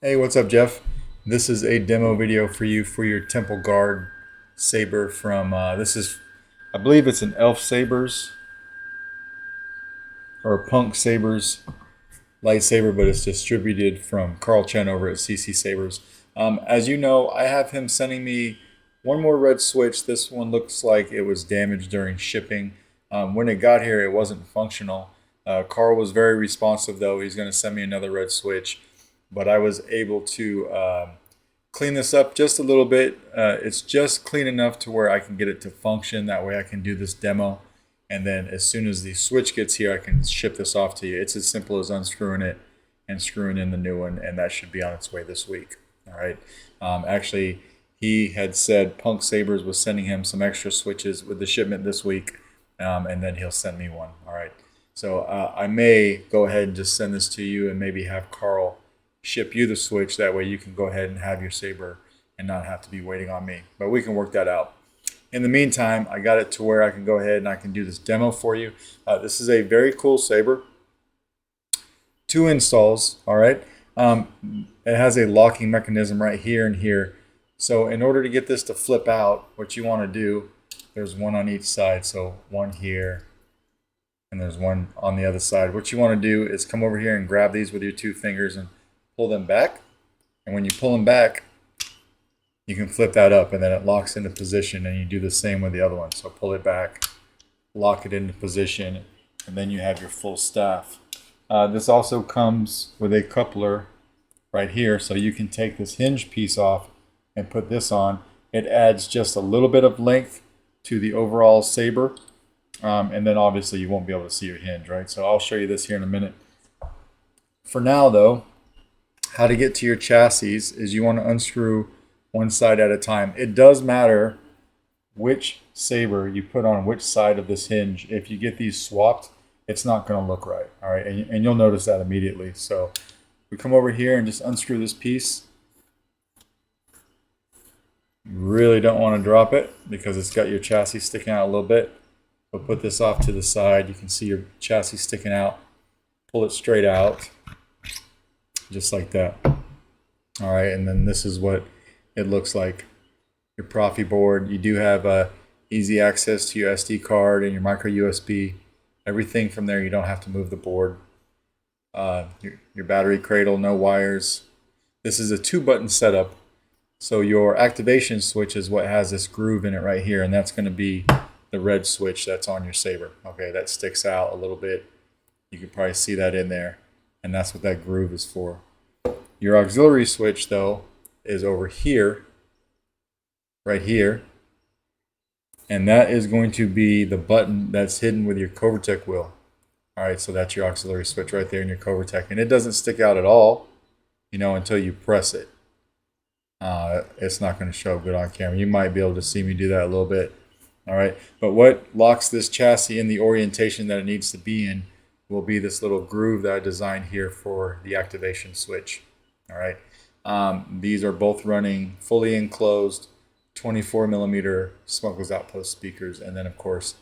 Hey, what's up, Jeff? This is a demo video for you for your Temple Guard saber from, I believe it's an Elf Sabers or a Punk Sabers lightsaber, but it's distributed from Carl Chen over at CC Sabers. As you know, I have him sending me one more red switch. This one looks like it was damaged during shipping. When it got here, it wasn't functional. Carl was very responsive, though. He's going to send me another red switch, but I was able to clean this up just a little bit. It's just clean enough to where I can get it to function. That way I can do this demo. And then as soon as the switch gets here, I can ship this off to you. It's as simple as unscrewing it and screwing in the new one, and that should be on its way this week. All right. Actually, he had said Punk Sabers was sending him some extra switches with the shipment this week, and then he'll send me one. All right. So I may go ahead and just send this to you and maybe have Carl ship you the switch. That way you can go ahead and have your saber and not have to be waiting on me. But we can work that out. In the meantime, I got it to where I can go ahead and I can do this demo for you. This is a very cool saber. 2 installs, all right? It has a locking mechanism right here and here. So in order to get this to flip out, what you want to do, there's one on each side. So one here, and there's one on the other side. What you want to do is come over here and grab these with your 2 fingers and pull them back. And when you pull them back, you can flip that up and then it locks into position, and you do the same with the other one. So pull it back, lock it into position, and then you have your full staff. This also comes with a coupler right here, so you can take this hinge piece off and put this on. It adds just a little bit of length to the overall saber, and then obviously you won't be able to see your hinge, right? So I'll show you this here in a minute. For now though, how to get to your chassis is you want to unscrew one side at a time. It does matter which saber you put on which side of this hinge. If you get these swapped, it's not going to look right. All right, and you'll notice that immediately. So we come over here and just unscrew this piece. You really don't want to drop it because it's got your chassis sticking out a little bit. But put this off to the side. You can see your chassis sticking out. Pull it straight out, just like that. All right, and then this is what it looks like. Your Proffies board. You do have easy access to your SD card and your micro USB. Everything from there, you don't have to move the board. Your battery cradle, no wires. This is a 2-button setup. So your activation switch is what has this groove in it right here, and that's going to be the red switch that's on your saber. Okay, that sticks out a little bit. You can probably see that in there, and that's what that groove is for. Your auxiliary switch, though, is over here, right here, and that is going to be the button that's hidden with your Covertech wheel. All right, so that's your auxiliary switch right there in your Covertech, and it doesn't stick out at all, until you press it. It's not going to show good on camera. You might be able to see me do that a little bit. All right, but what locks this chassis in the orientation that it needs to be in will be this little groove that I designed here for the activation switch. All right. These are both running fully enclosed 24mm Smuggler's Outpost speakers, and then of course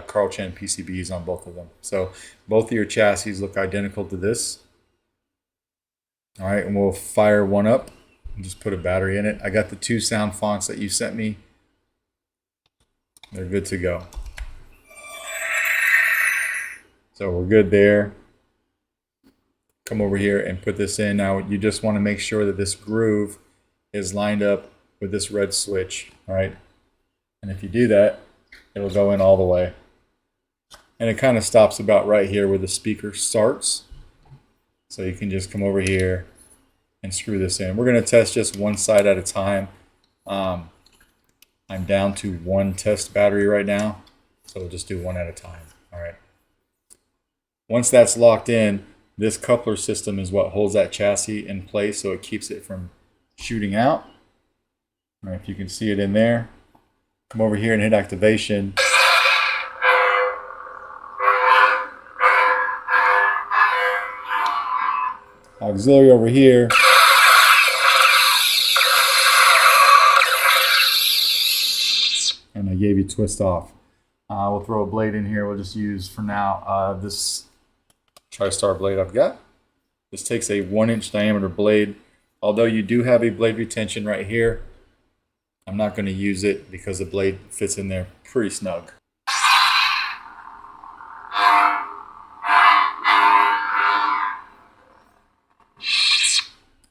Carl Chen PCBs on both of them. So both of your chassis look identical to this. All right, and we'll fire one up and just put a battery in it. I got the 2 sound fonts that you sent me. They're good to go. So we're good there. Come over here and put this in. Now you just want to make sure that this groove is lined up with this red switch, all right? And if you do that, it'll go in all the way. And it kind of stops about right here where the speaker starts. So you can just come over here and screw this in. We're going to test just one side at a time. I'm down to 1 test battery right now, so we'll just do one at a time, all right? Once that's locked in, this coupler system is what holds that chassis in place, so it keeps it from shooting out. All right, if you can see it in there, come over here and hit activation. Auxiliary over here. And I gave you twist off. We'll throw a blade in here. We'll just use for now this TriStar blade I've got. This takes a 1-inch diameter blade. Although you do have a blade retention right here, I'm not going to use it because the blade fits in there pretty snug.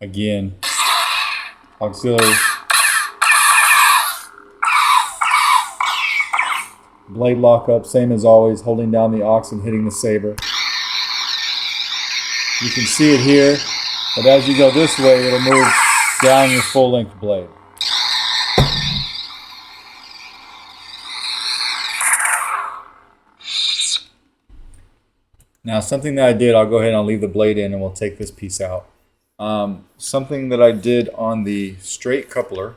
Again, auxiliary. Blade lockup, same as always, holding down the aux and hitting the saber. You can see it here, but as you go this way, it'll move down your full-length blade. Now, something that I did, I'll go ahead and I'll leave the blade in and we'll take this piece out. Something that I did on the straight coupler,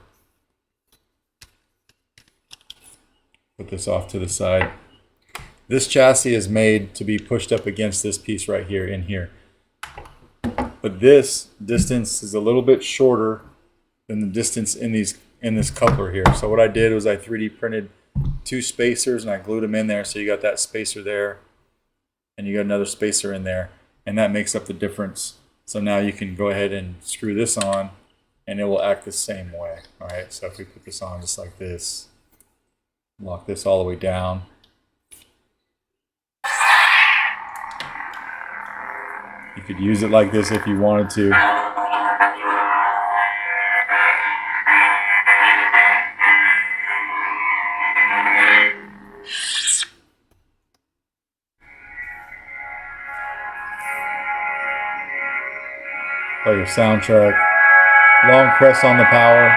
put this off to the side. This chassis is made to be pushed up against this piece right here in here. But this distance is a little bit shorter than the distance in this coupler here. So what I did was I 3D printed 2 spacers and I glued them in there. So you got that spacer there and you got another spacer in there, and that makes up the difference. So now you can go ahead and screw this on and it will act the same way. All right, so if we put this on just like this, lock this all the way down. You could use it like this if you wanted to. Play your soundtrack. Long press on the power.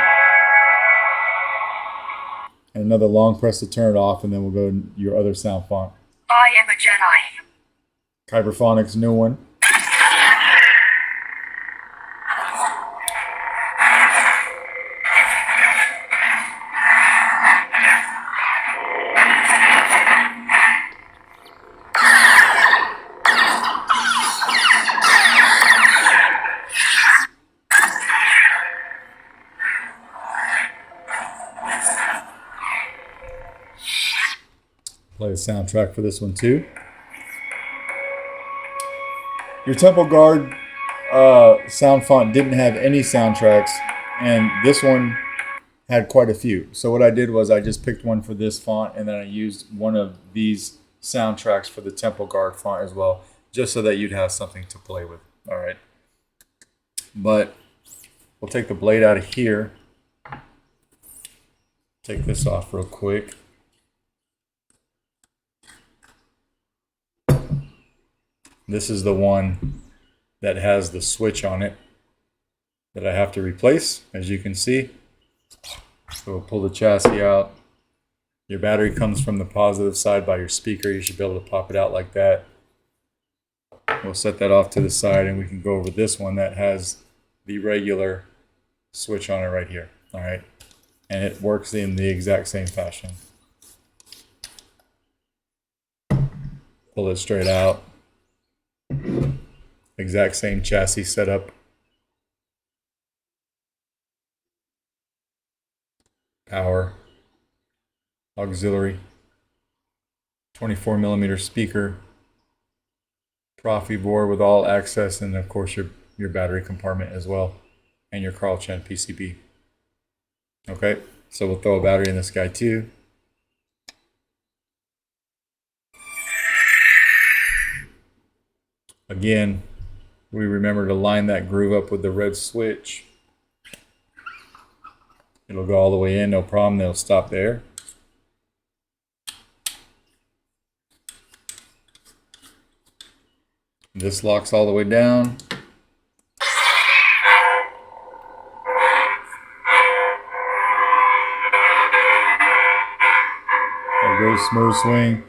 And another long press to turn it off, and then we'll go to your other sound font. I am a Jedi. Kyberphonics, new one. Play the soundtrack for this one too. Your Temple Guard sound font didn't have any soundtracks, and this one had quite a few. So what I did was I just picked one for this font, and then I used one of these soundtracks for the Temple Guard font as well, just so that you'd have something to play with. All right. But we'll take the blade out of here. Take this off real quick. This is the one that has the switch on it that I have to replace, as you can see. So we'll pull the chassis out. Your battery comes from the positive side by your speaker. You should be able to pop it out like that. We'll set that off to the side, and we can go over this one that has the regular switch on it right here. All right, and it works in the exact same fashion. Pull it straight out. Exact same chassis setup. Power. Auxiliary. 24mm speaker. Proffies board with all access, and of course your battery compartment as well, and your Carl Chen PCB. Okay, so we'll throw a battery in this guy too. Again, we remember to line that groove up with the red switch. It'll go all the way in, no problem. It'll stop there. This locks all the way down. There goes smooth swing.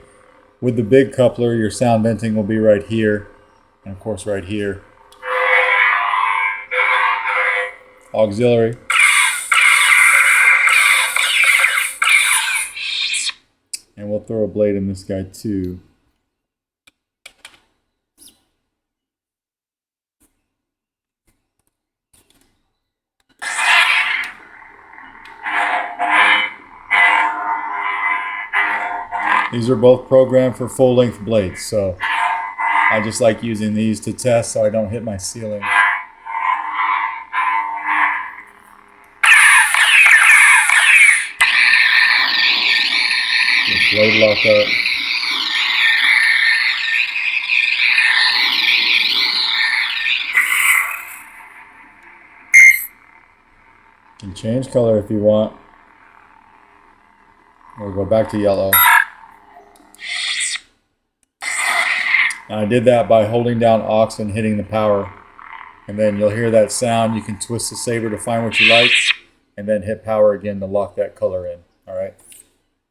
With the big coupler, your sound venting will be right here. And of course right here. Auxiliary. And we'll throw a blade in this guy too. These are both programmed for full-length blades, so I just like using these to test so I don't hit my ceiling. Blade lock up. You can change color if you want. Or go back to yellow. Now I did that by holding down aux and hitting the power. And then you'll hear that sound. You can twist the saber to find what you like. And then hit power again to lock that color in. Alright.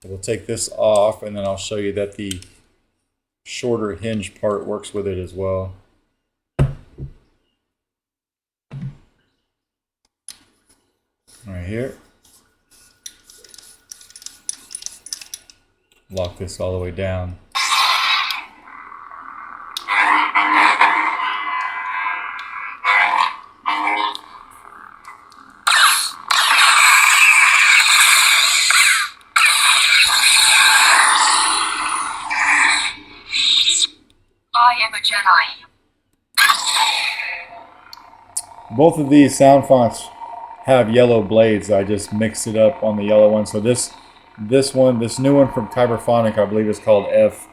So we'll take this off and then I'll show you that the shorter hinge part works with it as well. Right here. Lock this all the way down. I am a Jedi. Both of these sound fonts have yellow blades. I just mixed it up on the yellow one. So this new one from Kyberphonic, I believe is called F,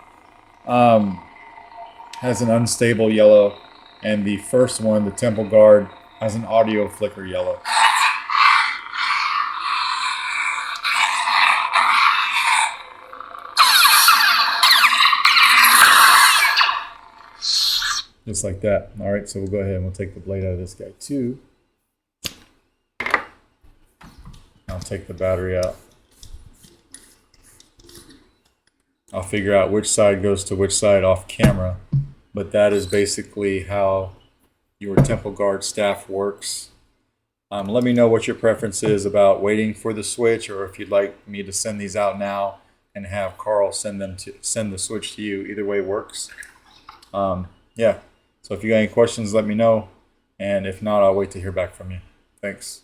has an unstable yellow, and the first one, the Temple Guard, has an audio flicker yellow. Just like that. All right, so we'll go ahead and we'll take the blade out of this guy too. I'll take the battery out. I'll figure out which side goes to which side off camera, but that is basically how your Temple Guard staff works. Let me know what your preference is about waiting for the switch, or if you'd like me to send these out now and have Carl send the switch to you. Either way works. Yeah. So if you got any questions, let me know, and if not, I'll wait to hear back from you. Thanks.